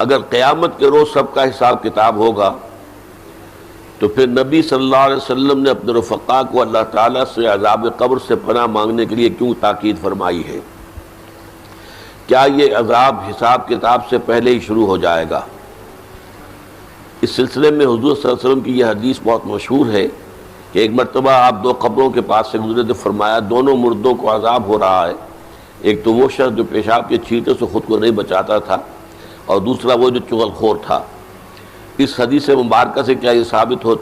اگر قیامت کے روز سب کا حساب کتاب ہوگا تو پھر نبی صلی اللہ علیہ وسلم نے اپنے رفقا کو اللہ تعالیٰ سے عذاب قبر سے پناہ مانگنے کے لیے کیوں تاکید فرمائی ہے؟ کیا یہ عذاب حساب کتاب سے پہلے ہی شروع ہو جائے گا؟ اس سلسلے میں حضور صلی اللہ علیہ وسلم کی یہ حدیث بہت مشہور ہے کہ ایک مرتبہ آپ دو قبروں کے پاس سے گزرے تو فرمایا دونوں مردوں کو عذاب ہو رہا ہے، ایک تو وہ شخص جو پیشاب کے چھینٹے سے خود کو نہیں بچاتا تھا، اور دوسرا وہ جو چغل خور تھا۔ اس حدیث مبارکہ سے کیا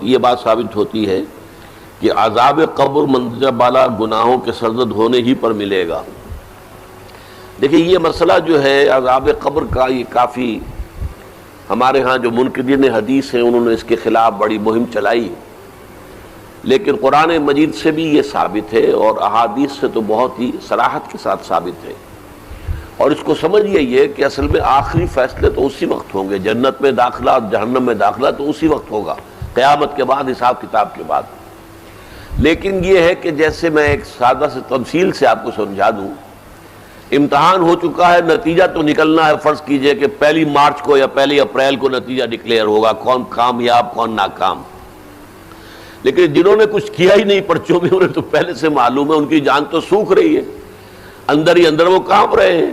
یہ بات ثابت ہوتی ہے کہ عذاب قبر مندرجہ بالا گناہوں کے سرزد ہونے ہی پر ملے گا۔ دیکھیں یہ مسئلہ جو ہے عذاب قبر کا، یہ کافی ہمارے ہاں جو منکرین حدیث ہیں انہوں نے اس کے خلاف بڑی مہم چلائی، لیکن قرآن مجید سے بھی یہ ثابت ہے اور احادیث سے تو بہت ہی صراحت کے ساتھ ثابت ہے۔ اور اس کو سمجھیے یہ کہ اصل میں آخری فیصلے تو اسی وقت ہوں گے، جنت میں داخلہ اور جہنم میں داخلہ تو اسی وقت ہوگا، قیامت کے بعد، حساب کتاب کے بعد۔ لیکن یہ ہے کہ جیسے میں ایک سادہ سے تمثیل سے آپ کو سمجھا دوں، امتحان ہو چکا ہے، نتیجہ تو نکلنا ہے، فرض کیجئے کہ 1 مارچ کو یا 1 اپریل کو نتیجہ ڈکلیئر ہوگا، کون کامیاب کون ناکام۔ لیکن جنہوں نے کچھ کیا ہی نہیں پرچوں میں، انہیں تو پہلے سے معلوم ہے، ان کی جان تو سوکھ رہی ہے، اندر ہی اندر وہ کانپ رہے ہیں،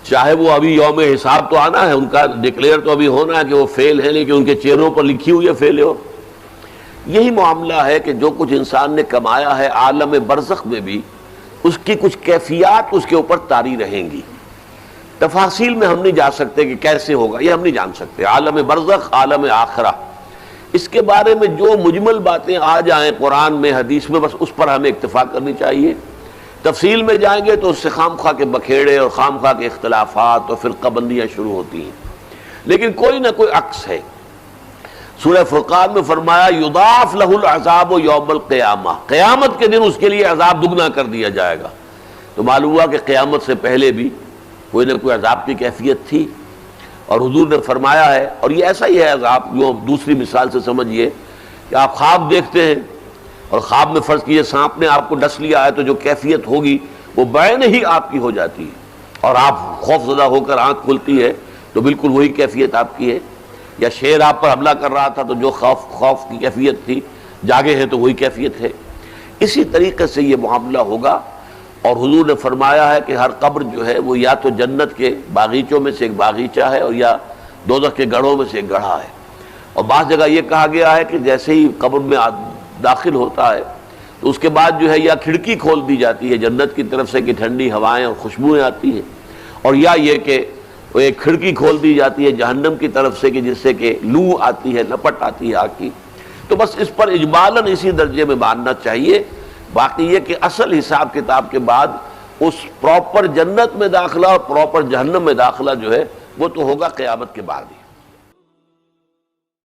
چاہے وہ ابھی یوم حساب تو آنا ہے، ان کا ڈکلیئر تو ابھی ہونا ہے کہ وہ فیل ہے، لیکن ان کے چہروں پر لکھی ہوئی ہے فیل ہو۔ یہی معاملہ ہے کہ جو کچھ انسان نے کمایا ہے عالم برزخ میں بھی اس کی کچھ کیفیات اس کے اوپر طاری رہیں گی۔ تفاصیل میں ہم نہیں جا سکتے کہ کیسے ہوگا، یہ ہم نہیں جان سکتے، عالم برزخ، عالم آخرہ، اس کے بارے میں جو مجمل باتیں آ جائیں قرآن میں حدیث میں بس اس پر ہمیں اکتفا کرنی چاہیے۔ تفصیل میں جائیں گے تو اس سے خام خواہ کے بکھیڑے اور خام خواہ کے اختلافات اور فرقہ بندیاں شروع ہوتی ہیں، لیکن کوئی نہ کوئی عکس ہے۔ سورہ فرقان میں فرمایا یضاعف لہ العذاب یوم القیامہ، قیامت کے دن اس کے لیے عذاب دگنا کر دیا جائے گا۔ تو معلوم ہوا کہ قیامت سے پہلے بھی کوئی نہ کوئی عذاب کی کیفیت تھی، اور حضور نے فرمایا ہے، اور یہ ایسا ہی ہے عذاب جو دوسری مثال سے سمجھیے کہ آپ خواب دیکھتے ہیں اور خواب میں فرض کیجئے سانپ نے آپ کو ڈس لیا ہے، تو جو کیفیت ہوگی وہ بعین ہی آپ کی ہو جاتی ہے، اور آپ خوف زدہ ہو کر آنکھ کھلتی ہے تو بالکل وہی کیفیت آپ کی ہے۔ یا شیر آپ پر حملہ کر رہا تھا تو جو خوف کی کیفیت تھی، جاگے ہیں تو وہی کیفیت ہے۔ اسی طریقے سے یہ معاملہ ہوگا، اور حضور نے فرمایا ہے کہ ہر قبر جو ہے وہ یا تو جنت کے باغیچوں میں سے ایک باغیچہ ہے اور یا دوزخ کے گڑھوں میں سے ایک گڑھا ہے۔ اور بعض جگہ یہ کہا گیا ہے کہ جیسے ہی قبر میں داخل ہوتا ہے تو اس کے بعد جو ہے یا کھڑکی کھول دی جاتی ہے جنت کی طرف سے کہ ٹھنڈی ہوائیں اور خوشبوئیں آتی ہیں، اور یا یہ کہ وہ ایک کھڑکی کھول دی جاتی ہے جہنم کی طرف سے کہ جس سے کہ لو آتی ہے، لپٹ آتی ہے آگ کی۔ تو بس اس پر اجمالاً اسی درجے میں ماننا چاہیے۔ باقی یہ کہ اصل حساب کتاب کے بعد اس پراپر جنت میں داخلہ اور پراپر جہنم میں داخلہ جو ہے وہ تو ہوگا قیامت کے بعد ہی۔